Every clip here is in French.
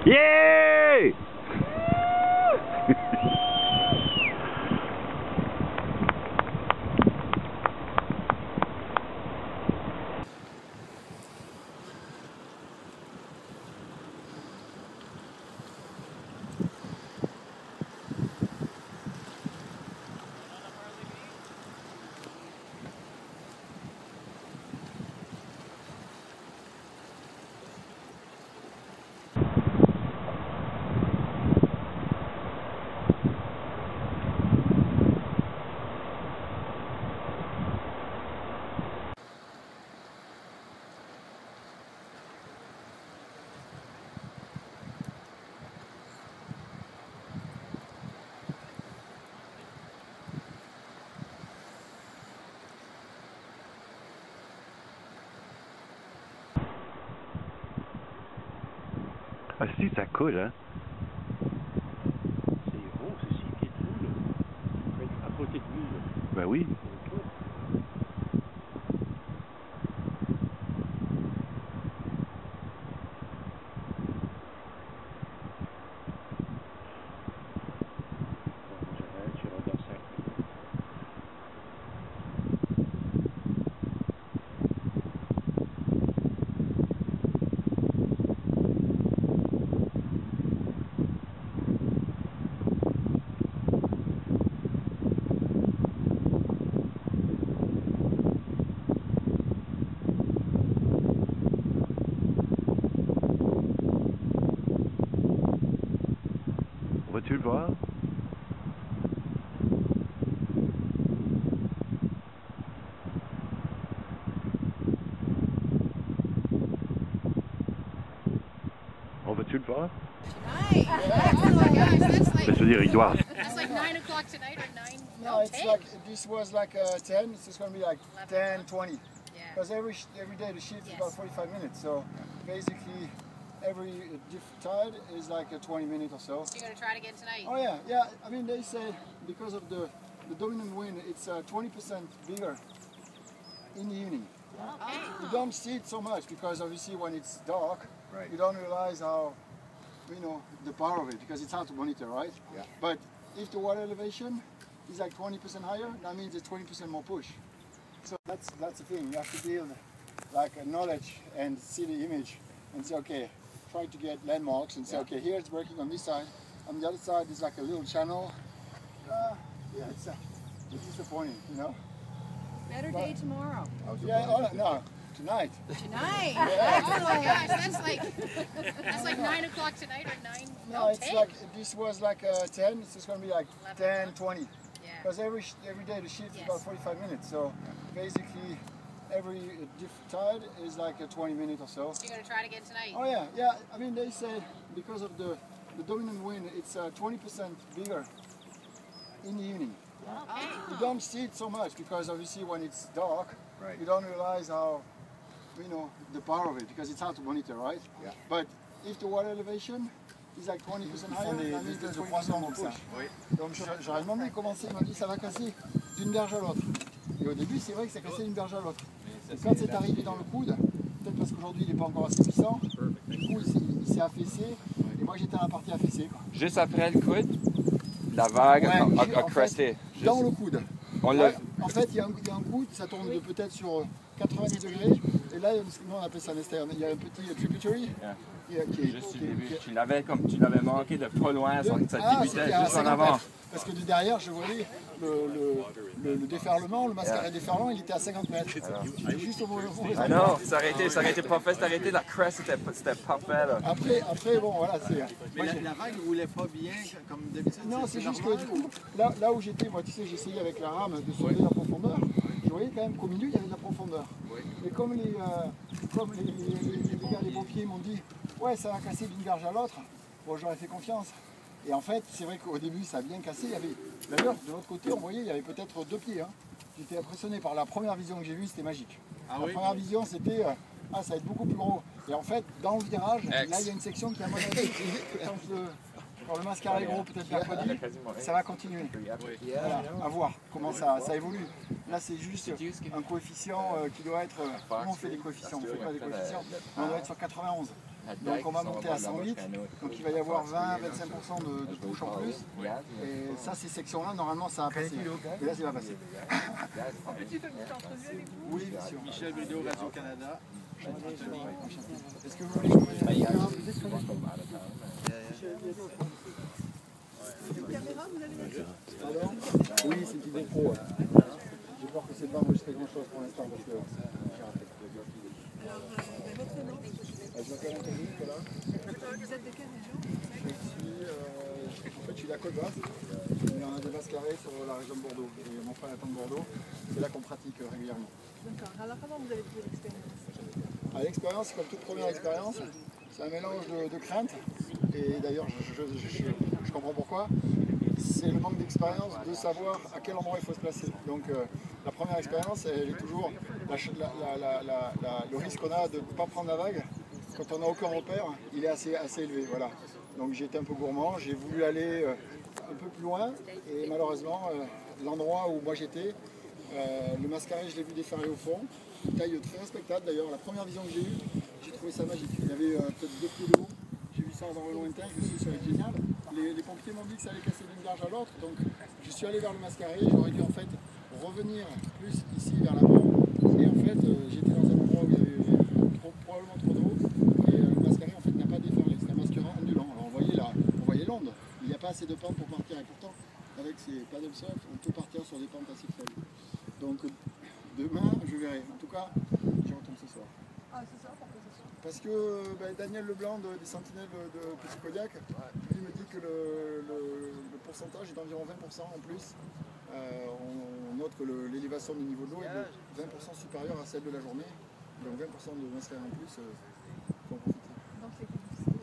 Yeah! Ah si, ça coule, hein? C'est gros, ceci qui est tout, là. À côté de lui, là. Ben oui. J'arrête, je regarde ça. Vas-tu le voir? On va-tu le voir? Tonight. Oh my gosh, that's like, Ben, je veux dire, il doit. that's like 9 o'clock tonight or 9. No, it's 10. like this was like 10. It's just going to be like 10, 20. Yeah. Because every day the shift is Yes. about 45 minutes. So basically every tide is like a 20 minutes or so. So you're going to try it again tonight? Oh yeah, yeah. I mean they say because of the dominant wind, it's 20% bigger in the evening. Okay. You don't see it so much because obviously when it's dark, Right. you don't realize how, the power of it because it's hard to monitor, right? Yeah. But if the water elevation is like 20% higher, that means it's 20% more push. So that's the thing. You have to build like a knowledge and see the image and say, okay, try to get landmarks and say, okay, here it's working on this side. On the other side is like a little channel. Yeah, it's disappointing, Better day tomorrow. Yeah, oh, no, tonight. Tonight. Oh my gosh, that's like 9 o'clock tonight or 9. No, it's 10. like this was like 10. It's just going to be like 10, 20. Yeah. Because every day the shift is Yes. about 45 minutes. So basically every tide is like a 20 minutes or so. So you're going to try it again tonight? Oh yeah, yeah. I mean they say because of the dominant wind, it's 20% bigger in the evening. Okay. You don't see it so much because obviously when it's dark, Right. you don't realize how, the power of it because it's hard to monitor, right? Yeah. But if the water elevation is like 20% higher, that means it's 20% more push. Oui. Donc j'aurais demandé comment c'est, il m'a dit ça va casser d'une berge à l'autre. Et au début c'est vrai que ça cassait d'une berge à l'autre. Et quand c'est arrivé dans le coude, peut-être parce qu'aujourd'hui il n'est pas encore assez puissant, du coup il s'est affaissé et moi j'étais à la partie affaissée. Quoi. Juste après le coude, la vague Ouais, a en cresté. fait, dans le coude. On l'a Ouais, en fait il y a un coude, ça tourne de peut-être sur 90 degrés et là nous on appelle ça un estuaire. Il y a un petit tributary Yeah. qui est juste du début. Tu l'avais manqué de pas loin, ça c'était débutait à juste en 50 avant. mètres. Parce que de derrière, je voyais le déferlement, le mascaret déferlant, il était à 50 mètres. J'étais juste au mauvais Ah non, ça aurait été parfait, ça aurait été la crest, c'était parfait là. Après, bon, voilà, c'est... Mais la vague ne roulait pas bien comme d'habitude. Non, c'est juste que du coup, là où j'étais, moi, tu sais, j'essayais avec la rame de sauver la profondeur. Je voyais quand même qu'au milieu, il y avait de la profondeur. Mais comme les gars des pompiers m'ont dit, ouais, ça va casser d'une berge à l'autre, bon, j'aurais fait confiance. Et en fait, c'est vrai qu'au début, ça a bien cassé. D'ailleurs, de l'autre côté, on voyait, il y avait peut-être 2 pieds. Hein. J'étais impressionné par la première vision que j'ai vue, c'était magique. La première vision, c'était, ça va être beaucoup plus gros. Et en fait, dans le virage, là, il y a une section qui, à mon avis, quand le mascaret est gros, peut-être mercredi, ça va continuer. Voilà, à voir comment ça évolue. Là, c'est juste un coefficient qui doit être. Nous, on fait des coefficients, on ne fait pas des coefficients. On doit être sur 91. Donc, on va monter à 108. Donc, il va y avoir 20-25% de push en plus. Et ça, ces sections-là, normalement, ça va passer. Et là, ça va passer. Oui, bien sûr. Michel Brideau, Radio-Canada. Est-ce que vous voulez que je vous mette un peu Pardon? Oui, c'est une petite GoPro. J'ai peur que c'est pas enregistré grand chose pour l'instant parce que j'ai raté. Je m'appelle Anthony, Nicolas. Vous êtes de quelle région? Je suis de la Côte Basque, mais on a des bases carrées sur la région de Bordeaux. Et mon frère étant de Bordeaux, c'est là qu'on pratique régulièrement. D'accord. Alors comment vous avez trouvé l'expérience? L'expérience, comme toute première expérience, c'est un mélange de crainte. Et d'ailleurs, je comprends pourquoi. C'est le manque d'expérience de savoir à quel endroit il faut se placer. Donc la première expérience, elle est toujours le risque qu'on a de ne pas prendre la vague. Quand on n'a aucun repère, il est assez élevé. Voilà. Donc j'ai été un peu gourmand, j'ai voulu aller un peu plus loin et malheureusement l'endroit où moi j'étais, le mascaret je l'ai vu déferler au fond, une taille très respectable d'ailleurs. La première vision que j'ai eue, j'ai trouvé ça magique. Il y avait peut-être 2 pieds de haut, j'ai vu ça dans le lointain, je me suis dit ça va être génial. Les pompiers m'ont dit que ça allait casser d'une gorge à l'autre, donc je suis allé vers le mascaret, j'aurais dû en fait revenir plus ici vers l'avant. Et en fait j'étais dans un endroit où il y avait probablement trop d'eau et le mascaret en fait n'a pas déferlé, c'est un mascaret ondulant. Alors on voyait l'onde, il n'y a pas assez de pente pour partir et pourtant avec ces paddle surf on peut partir sur des pentes assez faibles. Donc demain je verrai, en tout cas j'y retourne ce soir. Ah, c'est ça, pourquoi c'est ça? Parce que Daniel Leblanc des Sentinelles de Petit Kodiak, lui me dit que le pourcentage est d'environ 20% en plus. On note que l'élévation du niveau de l'eau est de 20% supérieure à celle de la journée. Donc 20% de mascaret en plus, il faut en profiter. Donc c'est difficile.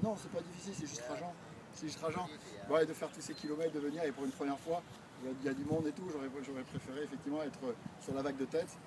Non, c'est pas difficile, c'est juste rageant. C'est juste rageant. Bon, et de faire tous ces kilomètres, de venir et pour une première fois, il y a du monde et tout, j'aurais préféré effectivement être sur la vague de tête,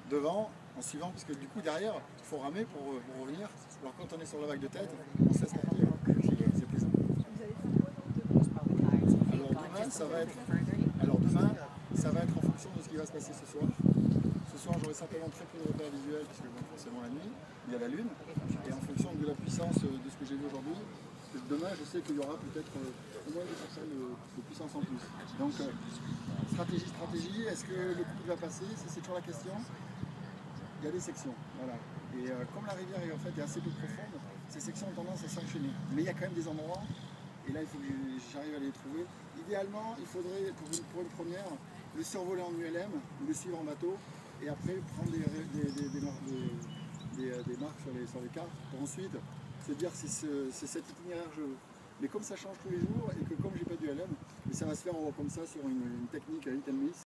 devant, en suivant, parce que du coup derrière, il faut ramer pour revenir. Alors quand on est sur la vague de tête, on se laisse porter, c'est plaisant. Alors demain, ça va être en fonction de ce qui va se passer ce soir. Ce soir, j'aurai simplement très peu de repères visuels, puisque bon, forcément la nuit, il y a la lune, et en fonction de la puissance de ce que j'ai vu aujourd'hui, demain, je sais qu'il y aura peut-être au moins 2% de puissance en plus. Donc, stratégie, est-ce que le couple va passer? C'est toujours la question. Il y a des sections, voilà. Et comme la rivière en fait, est assez peu profonde, ces sections ont tendance à s'enchaîner. Mais il y a quand même des endroits, et là, il faut que j'arrive à les trouver. Idéalement, il faudrait, pour une première, le survoler en ULM, ou le suivre en bateau, et après prendre des marques sur les cartes, pour ensuite se dire si c'est cet itinéraire je veux. Mais comme ça change tous les jours et que comme j'ai pas du LM, mais ça va se faire comme ça sur une technique hit and miss.